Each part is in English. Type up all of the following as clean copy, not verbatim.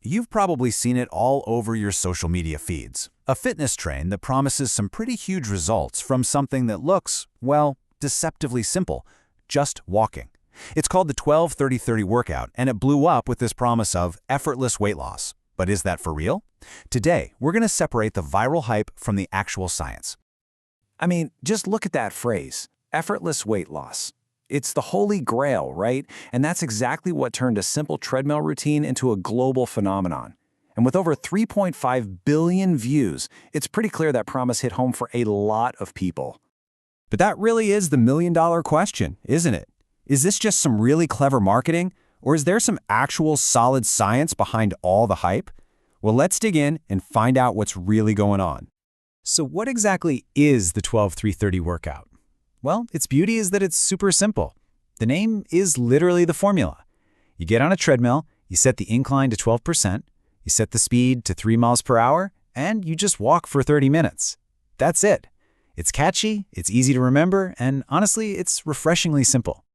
You've probably seen it all over your social media feeds. A fitness train that promises some pretty huge results from something that looks, well, deceptively simple, just walking. It's called the 12-30-30 workout, and it blew up with this promise of effortless weight loss. But is that for real? Today, we're going to separate the viral hype from the actual science. I mean, just look at that phrase, effortless weight loss. It's the holy grail, right? And that's exactly what turned a simple treadmill routine into a global phenomenon. And with over 3.5 billion views, it's pretty clear that promise hit home for a lot of people. But that really is the million-dollar question, isn't it? Is this just some really clever marketing, or is there some actual solid science behind all the hype? Well, let's dig in and find out what's really going on. So what exactly is the 12-3-30 workout? Well, its beauty is that it's super simple. The name is literally the formula. You get on a treadmill, you set the incline to 12%, you set the speed to 3 miles per hour, and you just walk for 30 minutes. That's it. It's catchy, it's easy to remember, and honestly, it's refreshingly simple.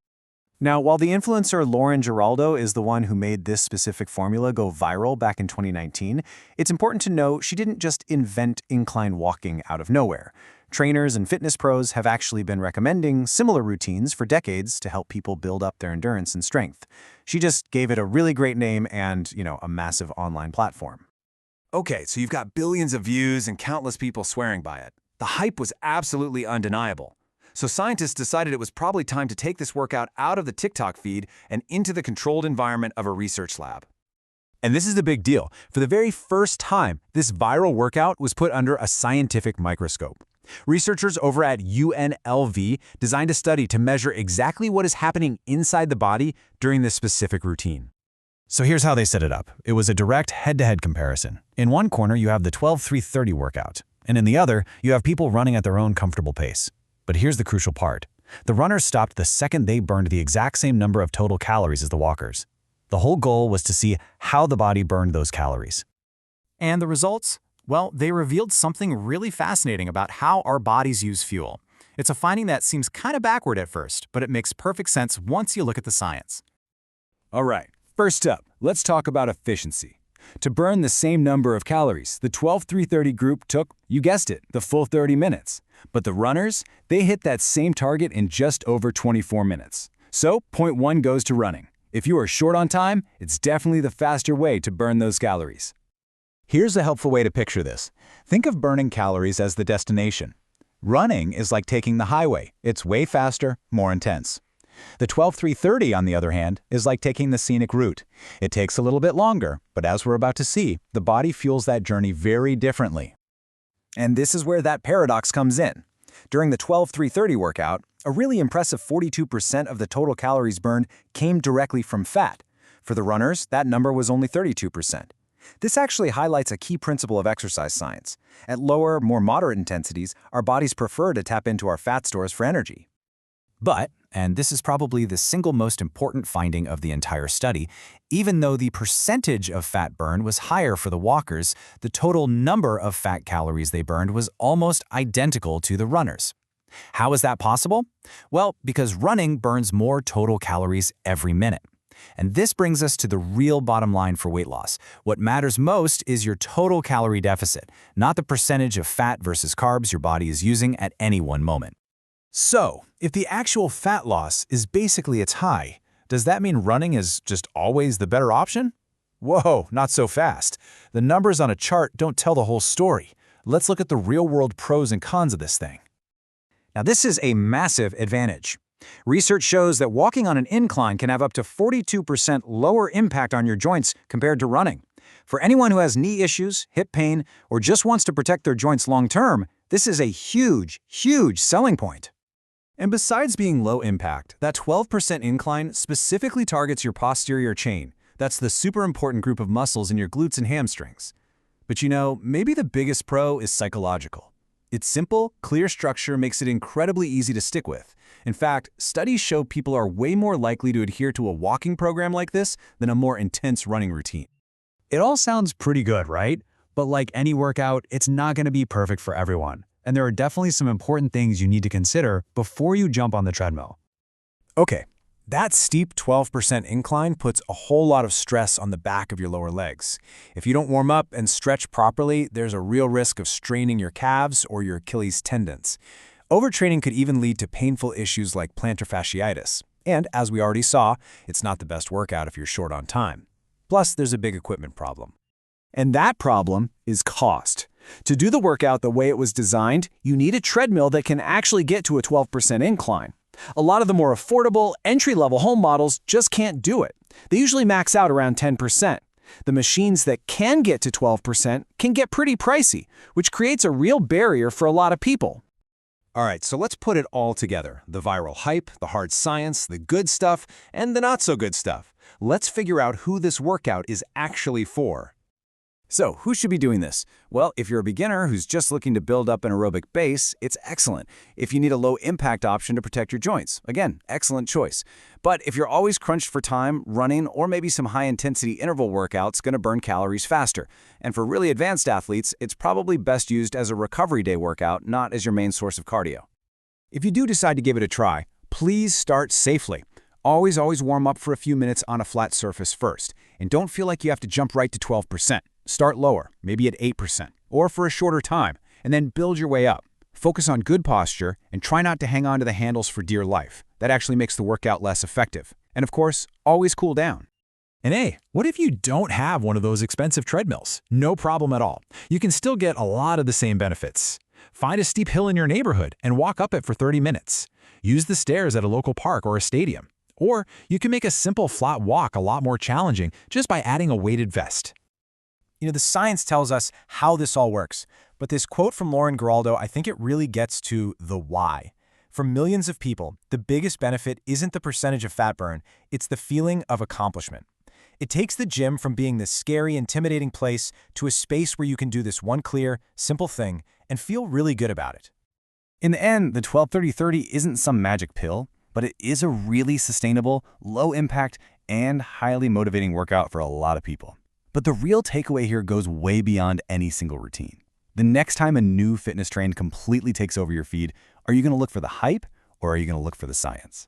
Now, while the influencer Lauren Giraldo is the one who made this specific formula go viral back in 2019, it's important to know she didn't just invent incline walking out of nowhere. Trainers and fitness pros have actually been recommending similar routines for decades to help people build up their endurance and strength. She just gave it a really great name and, a massive online platform. Okay, so you've got billions of views and countless people swearing by it. The hype was absolutely undeniable. So scientists decided it was probably time to take this workout out of the TikTok feed and into the controlled environment of a research lab. And this is the big deal. For the very first time, this viral workout was put under a scientific microscope. Researchers over at UNLV designed a study to measure exactly what is happening inside the body during this specific routine. So here's how they set it up. It was a direct head-to-head comparison. In one corner, you have the 12-3-30 workout, and in the other, you have people running at their own comfortable pace. But here's the crucial part. The runners stopped the second they burned the exact same number of total calories as the walkers. The whole goal was to see how the body burned those calories. And the results? Well, they revealed something really fascinating about how our bodies use fuel. It's a finding that seems kind of backward at first, but it makes perfect sense once you look at the science. All right, first up, let's talk about efficiency. To burn the same number of calories, the 12-3-30 group took, you guessed it, the full 30 minutes. But the runners, they hit that same target in just over 24 minutes. So, point 1 goes to running. If you are short on time, it's definitely the faster way to burn those calories. Here's a helpful way to picture this. Think of burning calories as the destination. Running is like taking the highway. It's way faster, more intense. The 12-3-30, on the other hand, is like taking the scenic route. It takes a little bit longer, but as we're about to see, the body fuels that journey very differently. And this is where that paradox comes in. During the 12-3-30 workout, a really impressive 42% of the total calories burned came directly from fat. For the runners, that number was only 32%. This actually highlights a key principle of exercise science. At lower, more moderate intensities, our bodies prefer to tap into our fat stores for energy. But, and this is probably the single most important finding of the entire study, even though the percentage of fat burned was higher for the walkers, the total number of fat calories they burned was almost identical to the runners. How is that possible? Well, because running burns more total calories every minute. And this brings us to the real bottom line for weight loss. What matters most is your total calorie deficit, not the percentage of fat versus carbs your body is using at any one moment. So, if the actual fat loss is basically its high, does that mean running is just always the better option? Whoa, not so fast. The numbers on a chart don't tell the whole story. Let's look at the real-world pros and cons of this thing. Now, this is a massive advantage. Research shows that walking on an incline can have up to 42% lower impact on your joints compared to running. For anyone who has knee issues, hip pain, or just wants to protect their joints long-term, this is a huge, huge selling point. And besides being low impact, that 12% incline specifically targets your posterior chain. That's the super important group of muscles in your glutes and hamstrings. But maybe the biggest pro is psychological. Its simple, clear structure makes it incredibly easy to stick with. In fact, studies show people are way more likely to adhere to a walking program like this than a more intense running routine. It all sounds pretty good, right? But like any workout, it's not going to be perfect for everyone. And there are definitely some important things you need to consider before you jump on the treadmill. Okay, That steep 12% incline puts a whole lot of stress on the back of your lower legs. If you don't warm up and stretch properly, there's a real risk of straining your calves or your Achilles tendons. Overtraining could even lead to painful issues like plantar fasciitis. And as we already saw, it's not the best workout if you're short on time. Plus, there's a big equipment problem. And that problem is cost. To do the workout the way it was designed, you need a treadmill that can actually get to a 12% incline. A lot of the more affordable, entry-level home models just can't do it. They usually max out around 10%. The machines that can get to 12% can get pretty pricey, which creates a real barrier for a lot of people. All right, so let's put it all together. The viral hype, the hard science, the good stuff, and the not-so-good stuff. Let's figure out who this workout is actually for. So, who should be doing this? Well, if you're a beginner who's just looking to build up an aerobic base, it's excellent. If you need a low-impact option to protect your joints, again, excellent choice. But if you're always crunched for time, running or maybe some high-intensity interval workouts going to burn calories faster. And for really advanced athletes, it's probably best used as a recovery day workout, not as your main source of cardio. If you do decide to give it a try, please start safely. Always warm up for a few minutes on a flat surface first. And don't feel like you have to jump right to 12%. Start lower, maybe at 8%, or for a shorter time, and then build your way up. Focus on good posture and try not to hang on to the handles for dear life. That actually makes the workout less effective. And of course, always cool down. And hey, what if you don't have one of those expensive treadmills? No problem at all. You can still get a lot of the same benefits. Find a steep hill in your neighborhood and walk up it for 30 minutes. Use the stairs at a local park or a stadium. Or you can make a simple flat walk a lot more challenging just by adding a weighted vest. You know, the science tells us how this all works, but this quote from Lauren Geraldo, I think it really gets to the why. For millions of people, the biggest benefit isn't the percentage of fat burn, it's the feeling of accomplishment. It takes the gym from being this scary, intimidating place to a space where you can do this one clear, simple thing and feel really good about it. In the end, the 12-30-30 isn't some magic pill, but it is a really sustainable, low-impact, and highly motivating workout for a lot of people. But the real takeaway here goes way beyond any single routine. The next time a new fitness trend completely takes over your feed, are you going to look for the hype or are you going to look for the science?